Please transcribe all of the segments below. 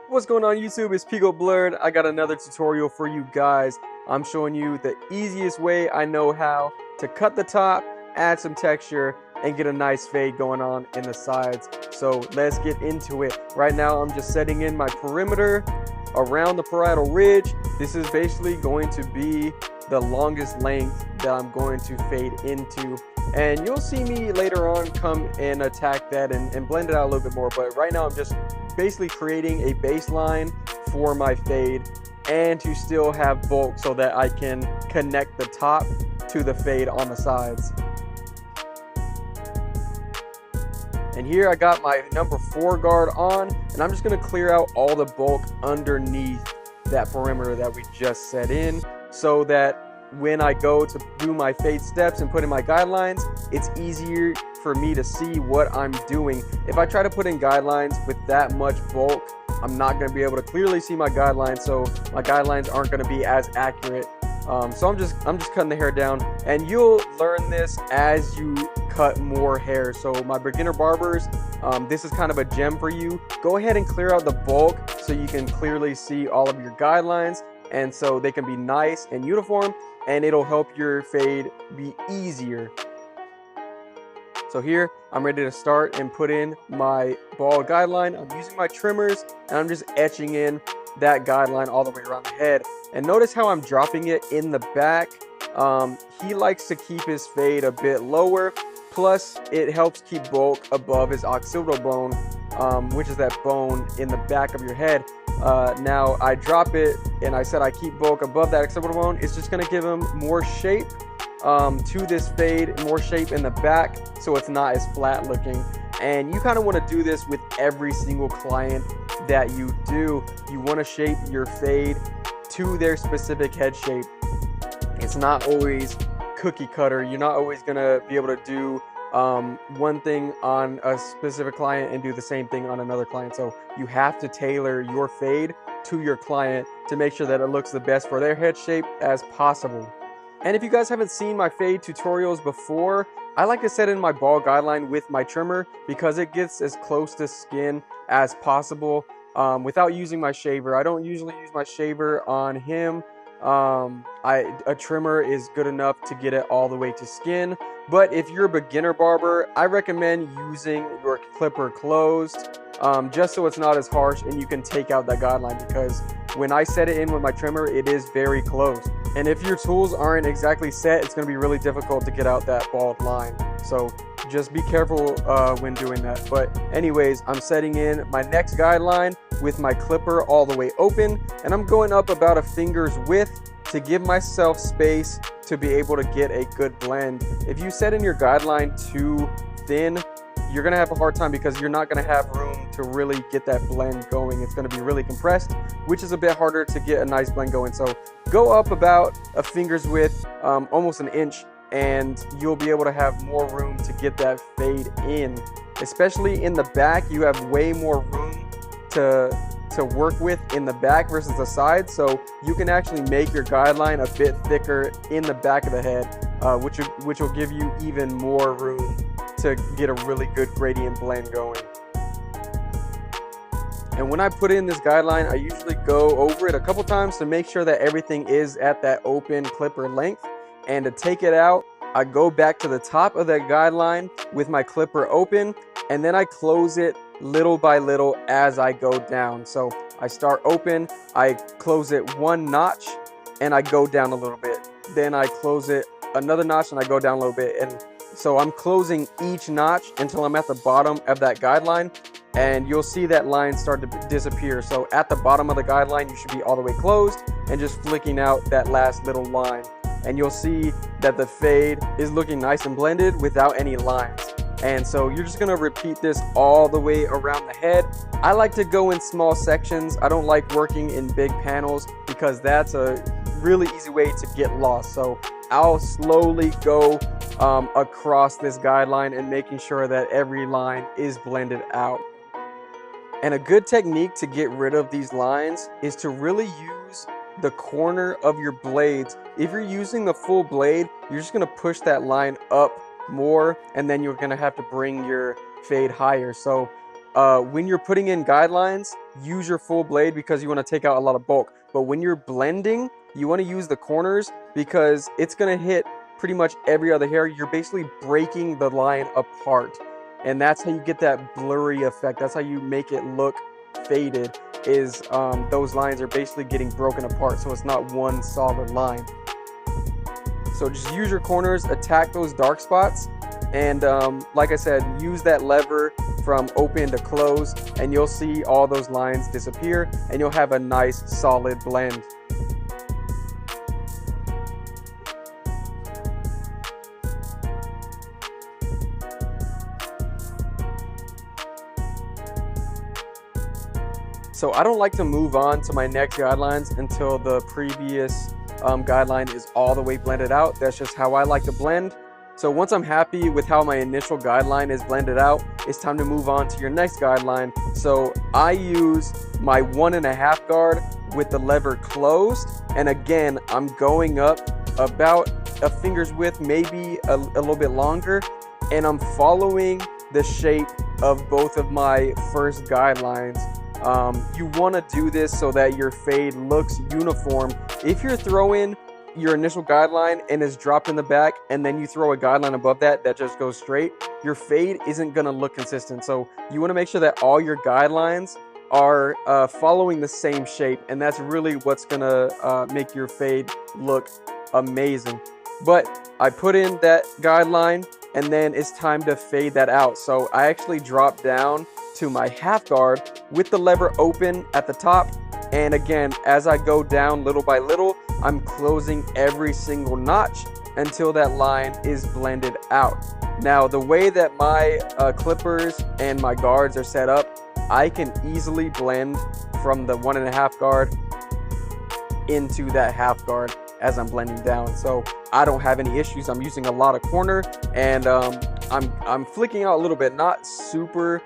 What's going on YouTube? It's Pico.Blurred. I got another tutorial for you guys. I'm showing you the easiest way I know how to cut the top, add some texture, and get a nice fade going on in the sides. So let's get into it. Right now I'm just setting in my perimeter around the parietal ridge. This is basically going to be the longest length that I'm going to fade into. And you'll see me later on come and attack that and blend it out a little bit more. But right now I'm just basically creating a baseline for my fade and to still have bulk so that I can connect the top to the fade on the sides. And here I got my number 4 guard on, and I'm just going to clear out all the bulk underneath that perimeter that we just set in, so that when I go to do my fade steps and put in my guidelines, it's easier for me to see what I'm doing. If I try to put in guidelines with that much bulk, I'm not going to be able to clearly see my guidelines, so my guidelines aren't going to be as accurate. So I'm just cutting the hair down, and you'll learn this as you cut more hair. So my beginner barbers, this is kind of a gem for you. Go ahead and clear out the bulk so you can clearly see all of your guidelines, and so they can be nice and uniform, and it'll help your fade be easier. So here I'm ready to start and put in my bald guideline. I'm using my trimmers and I'm just etching in that guideline all the way around the head. And notice how I'm dropping it in the back. He likes to keep his fade a bit lower, plus it helps keep bulk above his occipital bone, which is that bone in the back of your head. Now I drop it and I said I keep bulk above that occipital bone. It's just going to give him more shape to this fade, more shape in the back, so it's not as flat looking. And you kind of want to do this with every single client that you do. You want to shape your fade to their specific head shape. It's not always cookie cutter. You're not always going to be able to do one thing on a specific client and do the same thing on another client. So you have to tailor your fade to your client to make sure that it looks the best for their head shape as possible. And if you guys haven't seen my fade tutorials before, I like to set in my bald guideline with my trimmer because it gets as close to skin as possible without using my shaver. I don't usually use my shaver on him. A trimmer is good enough to get it all the way to skin. But if you're a beginner barber, I recommend using your clipper closed, just so it's not as harsh and you can take out that guideline, because when I set it in with my trimmer, it is very close. And if your tools aren't exactly set, it's going to be really difficult to get out that bald line. So just be careful when doing that. But anyways, I'm setting in my next guideline with my clipper all the way open, and I'm going up about a finger's width to give myself space to be able to get a good blend. If you set in your guideline too thin, you're gonna have a hard time because you're not gonna have room to really get that blend going. It's gonna be really compressed, which is a bit harder to get a nice blend going. So go up about a finger's width, almost an inch, and you'll be able to have more room to get that fade in. Especially in the back, you have way more room to work with in the back versus the side, so you can actually make your guideline a bit thicker in the back of the head, which will give you even more room to get a really good gradient blend going. And when I put in this guideline, I usually go over it a couple times to make sure that everything is at that open clipper length. And to take it out, I go back to the top of that guideline with my clipper open, and then I close it little by little as I go down. So I start open, I close it one notch, and I go down a little bit. Then I close it another notch and I go down a little bit. And so I'm closing each notch until I'm at the bottom of that guideline, and you'll see that line start to disappear. So at the bottom of the guideline, you should be all the way closed and just flicking out that last little line. And you'll see that the fade is looking nice and blended without any lines. And so you're just gonna repeat this all the way around the head. I like to go in small sections. I don't like working in big panels because that's a really easy way to get lost. So I'll slowly go across this guideline and making sure that every line is blended out. And a good technique to get rid of these lines is to really use the corner of your blades. If you're using the full blade, you're just gonna push that line up more, and then you're gonna have to bring your fade higher. So when you're putting in guidelines, use your full blade because you want to take out a lot of bulk. But when you're blending, you want to use the corners because it's going to hit pretty much every other hair. You're basically breaking the line apart. And that's how you get that blurry effect. That's how you make it look faded, is those lines are basically getting broken apart. So it's not one solid line. So just use your corners, attack those dark spots. And like I said, use that lever from open to close, and you'll see all those lines disappear, and you'll have a nice solid blend. So I don't like to move on to my next guidelines until the previous guideline is all the way blended out. That's just how I like to blend. So once I'm happy with how my initial guideline is blended out, it's time to move on to your next guideline. So I use my 1.5 guard with the lever closed. And again, I'm going up about a finger's width, maybe a little bit longer. And I'm following the shape of both of my first guidelines. You want to do this so that your fade looks uniform. If you're throwing your initial guideline and it's dropped in the back, and then you throw a guideline above that just goes straight, your fade isn't going to look consistent. So you want to make sure that all your guidelines are following the same shape, and that's really what's going to make your fade look amazing. But I put in that guideline, and then it's time to fade that out. So I actually drop down to my 1/2 guard with the lever open at the top. And again, as I go down little by little, I'm closing every single notch until that line is blended out. Now, the way that my clippers and my guards are set up, I can easily blend from the 1.5 guard into that 1/2 guard as I'm blending down. So I don't have any issues. I'm using a lot of corner, and I'm flicking out a little bit, not super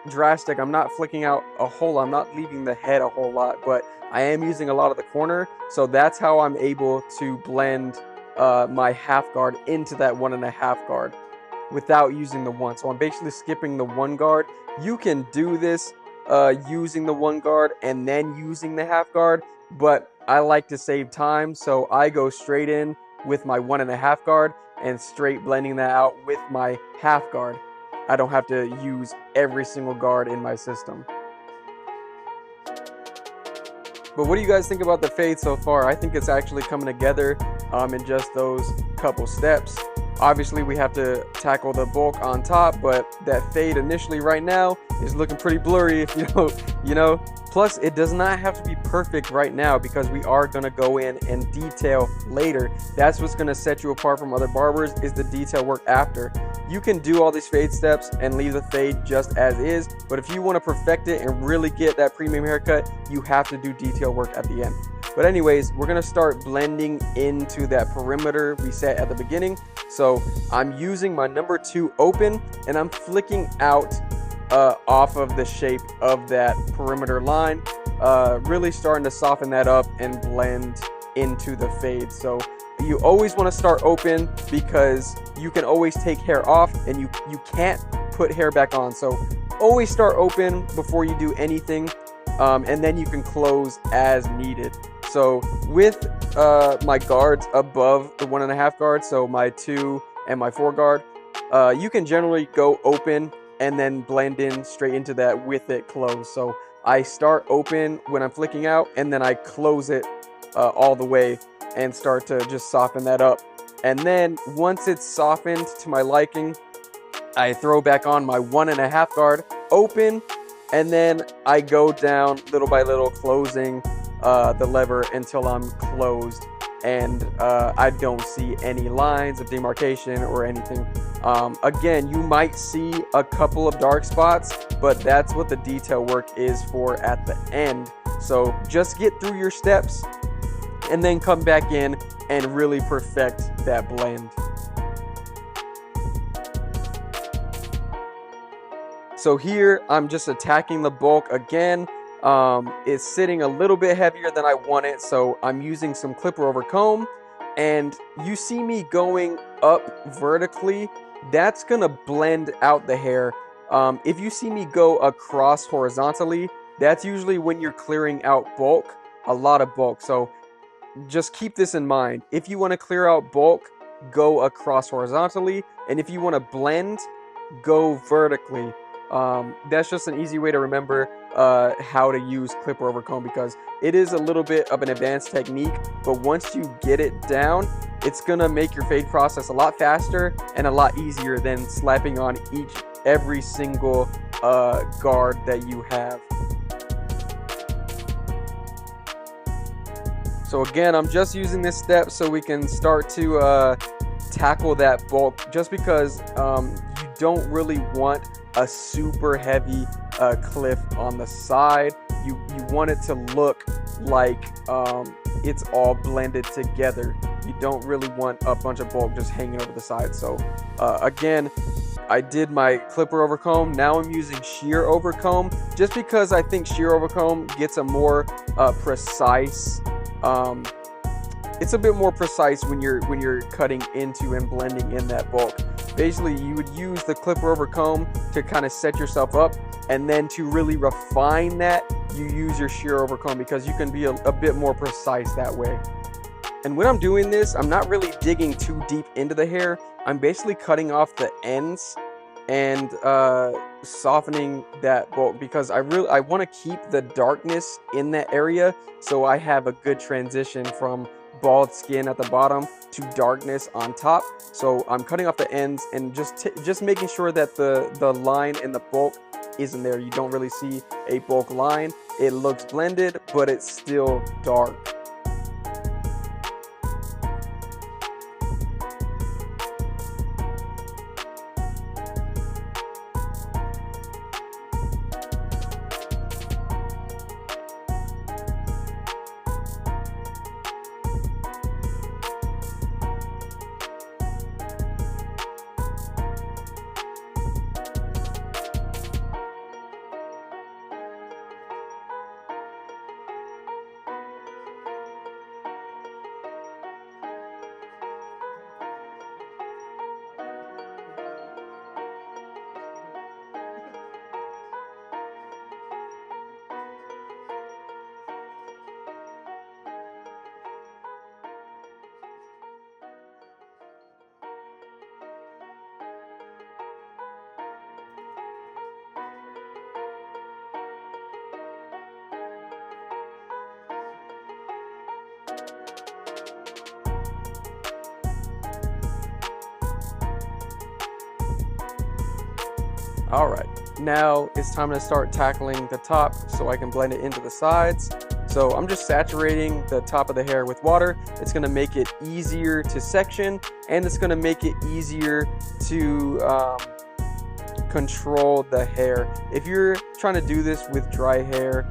drastic. I'm not flicking out a whole lot. I'm not leaving the head a whole lot, but I am using a lot of the corner. So that's how I'm able to blend my 1/2 guard into that 1.5 guard without using the 1. So I'm basically skipping the 1 guard. You can do this using the 1 guard and then using the 1/2 guard, but I like to save time, so I go straight in with my 1.5 guard and straight blending that out with my 1/2 guard. I don't have to use every single guard in my system. But what do you guys think about the fade so far? I think it's actually coming together in just those couple steps. Obviously, we have to tackle the bulk on top, but that fade initially right now is looking pretty blurry, if you know. Plus, it does not have to be perfect right now because we are going to go in and detail later. That's what's going to set you apart from other barbers, is the detail work after. You can do all these fade steps and leave the fade just as is, but if you want to perfect it and really get that premium haircut, you have to do detail work at the end. But anyways, we're going to start blending into that perimeter we set at the beginning. So I'm using my number 2 open, and I'm flicking out off of the shape of that perimeter line, really starting to soften that up and blend into the fade. So you always want to start open because you can always take hair off, and you can't put hair back on. So always start open before you do anything, and then you can close as needed. So with my guards above the 1.5 guard, so my 2 and my 4 guard, you can generally go open and then blend in straight into that with it closed. So I start open when I'm flicking out, and then I close it all the way and start to just soften that up. And then once it's softened to my liking, I throw back on my 1.5 guard open, and then I go down little by little, closing the lever until I'm closed, and I don't see any lines of demarcation or anything. Again, you might see a couple of dark spots, but that's what the detail work is for at the end. So just get through your steps and then come back in and really perfect that blend. So here I'm just attacking the bulk again. It's sitting a little bit heavier than I want it, so I'm using some clipper over comb, and you see me going up vertically. That's gonna blend out the hair. If you see me go across horizontally, that's usually when you're clearing out bulk, a lot of bulk. So just keep this in mind. If you want to clear out bulk, go across horizontally, and if you want to blend, go vertically. That's just an easy way to remember how to use clipper over comb, because it is a little bit of an advanced technique, but once you get it down, it's gonna make your fade process a lot faster and a lot easier than slapping on every single guard that you have. So again, I'm just using this step so we can start to tackle that bulk, just because you don't really want a super heavy clip on the side. You want it to look like it's all blended together. You don't really want a bunch of bulk just hanging over the side. So again, I did my clipper over comb. Now I'm using shear over comb, just because I think shear over comb gets a more precise. It's a bit more precise when you're cutting into and blending in that bulk. Basically, you would use the clipper over comb to kind of set yourself up, and then to really refine that, you use your shear over comb, because you can be a bit more precise that way. And when I'm doing this, I'm not really digging too deep into the hair. I'm basically cutting off the ends and softening that bulk, because I want to keep the darkness in that area, so I have a good transition from bald skin at the bottom to darkness on top. So I'm cutting off the ends and just making sure that the line in the bulk isn't there. You don't really see a bulk line. It looks blended, but it's still dark. Alright, now it's time to start tackling the top so I can blend it into the sides. So I'm just saturating the top of the hair with water. It's going to make it easier to section, and it's going to make it easier to control the hair. If you're trying to do this with dry hair,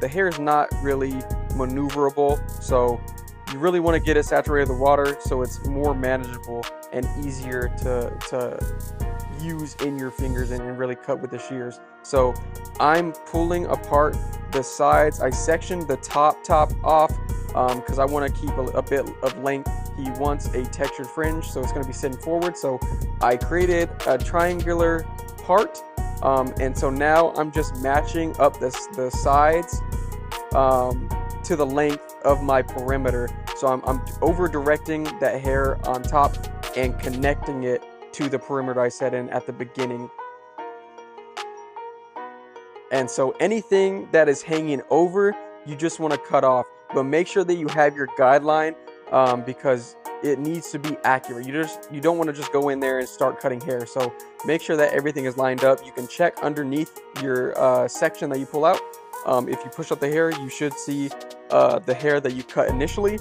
the hair is not really maneuverable, so you really want to get it saturated with water so it's more manageable and easier to use in your fingers and really cut with the shears. So I'm pulling apart the sides. I sectioned the top off because I want to keep a bit of length. He wants a textured fringe, so it's going to be sitting forward. So I created a triangular part, and so now I'm just matching up the sides to the length of my perimeter. So I'm over directing that hair on top and connecting it to the perimeter I set in at the beginning. And so anything that is hanging over, you just want to cut off, but make sure that you have your guideline because it needs to be accurate. You don't want to just go in there and start cutting hair. So make sure that everything is lined up. You can check underneath your section that you pull out. If you push up the hair, you should see the hair that you cut initially,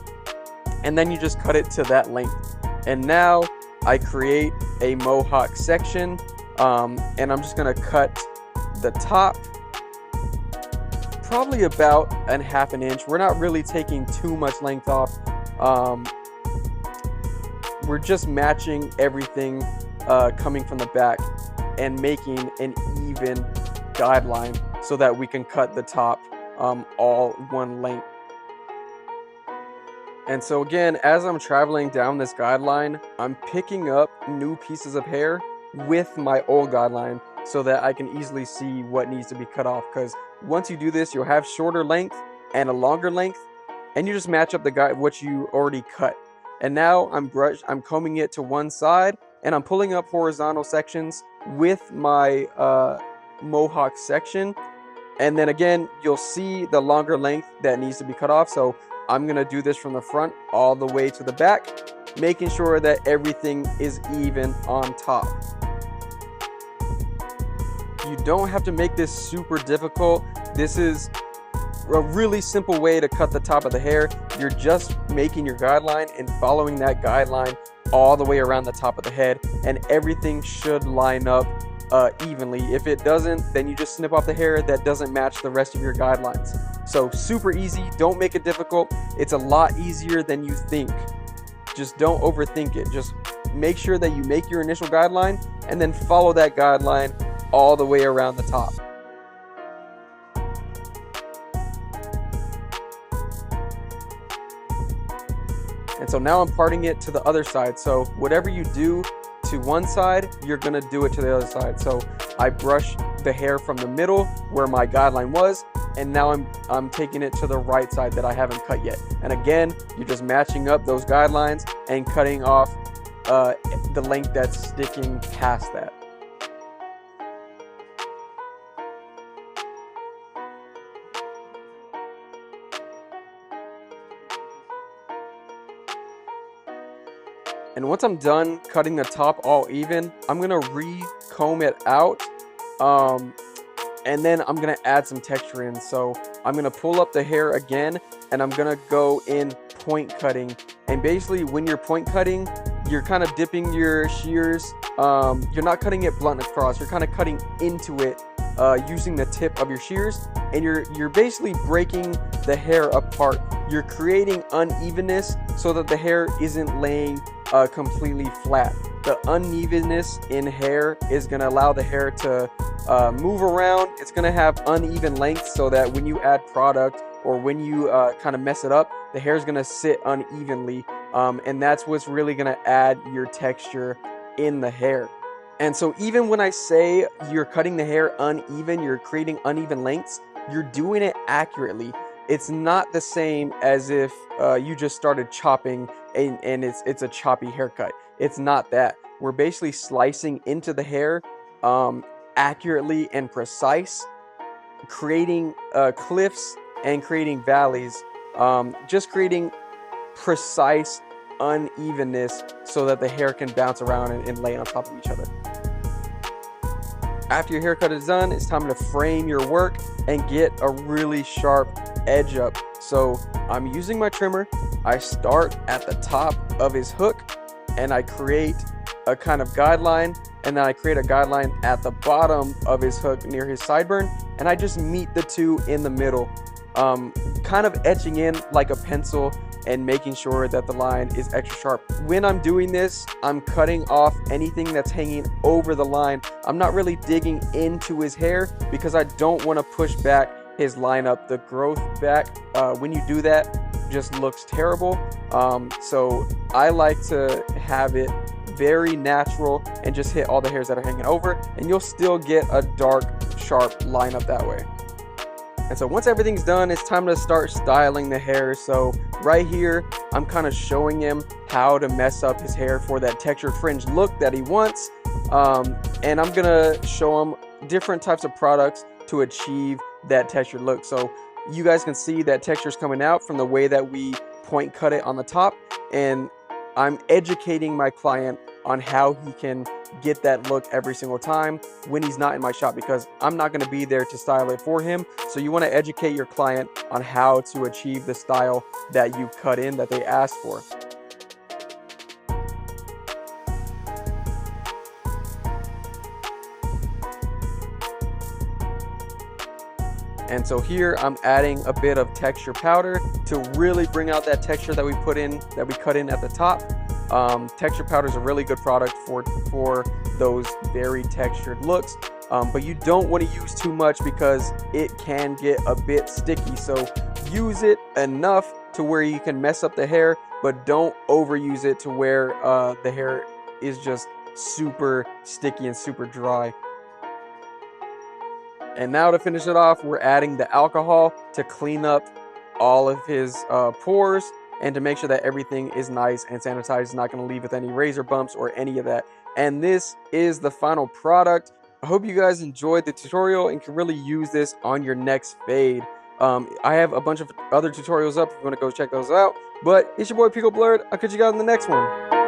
and then you just cut it to that length. And now I create a mohawk section, and I'm just gonna cut the top probably about ½ an inch. We're not really taking too much length off. We're just matching everything coming from the back and making an even guideline so that we can cut the top all one length. And so again, as I'm traveling down this guideline, I'm picking up new pieces of hair with my old guideline. so that I can easily see what needs to be cut off, because once you do this, you'll have shorter length and a longer length, and you just match up what you already cut. And now I'm combing it to one side, and I'm pulling up horizontal sections with my mohawk section. And then again, you'll see the longer length that needs to be cut off. So I'm gonna do this from the front all the way to the back, making sure that everything is even on top. You don't have to make this super difficult. This is a really simple way to cut the top of the hair. You're just making your guideline and following that guideline all the way around the top of the head, and everything should line up evenly. If it doesn't, then you just snip off the hair that doesn't match the rest of your guidelines. So super easy. Don't make it difficult. It's a lot easier than you think. Just don't overthink it. Just make sure that you make your initial guideline and then follow that guideline all the way around the top. And so now I'm parting it to the other side. So whatever you do to one side, you're gonna do it to the other side. So I brush the hair from the middle where my guideline was, and now I'm taking it to the right side that I haven't cut yet. And again, you're just matching up those guidelines and cutting off the length that's sticking past that. And once I'm done cutting the top all even, I'm gonna re-comb it out, and then I'm gonna add some texture in. So I'm gonna pull up the hair again, and I'm gonna go in point cutting. And basically, when you're point cutting, you're kind of dipping your shears. You're not cutting it blunt across. You're kind of cutting into it using the tip of your shears, and you're basically breaking the hair apart. You're creating unevenness so that the hair isn't laying completely flat. The unevenness in hair is going to allow the hair to move around. It's going to have uneven length, so that when you add product or when you kind of mess it up, the hair is going to sit unevenly, and that's what's really going to add your texture in the hair. And so even when I say you're cutting the hair uneven, you're creating uneven lengths, you're doing it accurately. It's not the same as if you just started chopping and it's a choppy haircut. It's not that. We're basically slicing into the hair accurately and precise, creating cliffs and creating valleys, just creating precise unevenness so that the hair can bounce around and lay on top of each other. After your haircut is done, it's time to frame your work and get a really sharp edge up. So I'm using my trimmer. I start at the top of his hook and I create a kind of guideline, and then I create a guideline at the bottom of his hook near his sideburn, and I just meet the two in the middle, kind of etching in like a pencil and making sure that the line is extra sharp. When I'm doing this, I'm cutting off anything that's hanging over the line. I'm not really digging into his hair because I don't want to push back his line up. The growth back, when you do that, just looks terrible. So I like to have it very natural and just hit all the hairs that are hanging over, and you'll still get a dark, sharp lineup that way. And so once everything's done, it's time to start styling the hair. So right here, I'm kind of showing him how to mess up his hair for that textured fringe look that he wants. And I'm gonna show him different types of products to achieve that textured look. So you guys can see that texture's coming out from the way that we point cut it on the top. And I'm educating my client on how he can get that look every single time when he's not in my shop, because I'm not going to be there to style it for him. So you want to educate your client on how to achieve the style that you cut in that they asked for. And so here I'm adding a bit of texture powder to really bring out that texture that we cut in at the top. Texture powder is a really good product for those very textured looks, but you don't want to use too much because it can get a bit sticky. So use it enough to where you can mess up the hair, but don't overuse it to where the hair is just super sticky and super dry. And now to finish it off, we're adding the alcohol to clean up all of his pores and to make sure that everything is nice and sanitized. It's not going to leave with any razor bumps or any of that. And this is the final product. I hope you guys enjoyed the tutorial and can really use this on your next fade. I have a bunch of other tutorials up if you want to go check those out. But it's your boy Pico.Blurred. I'll catch you guys in the next one.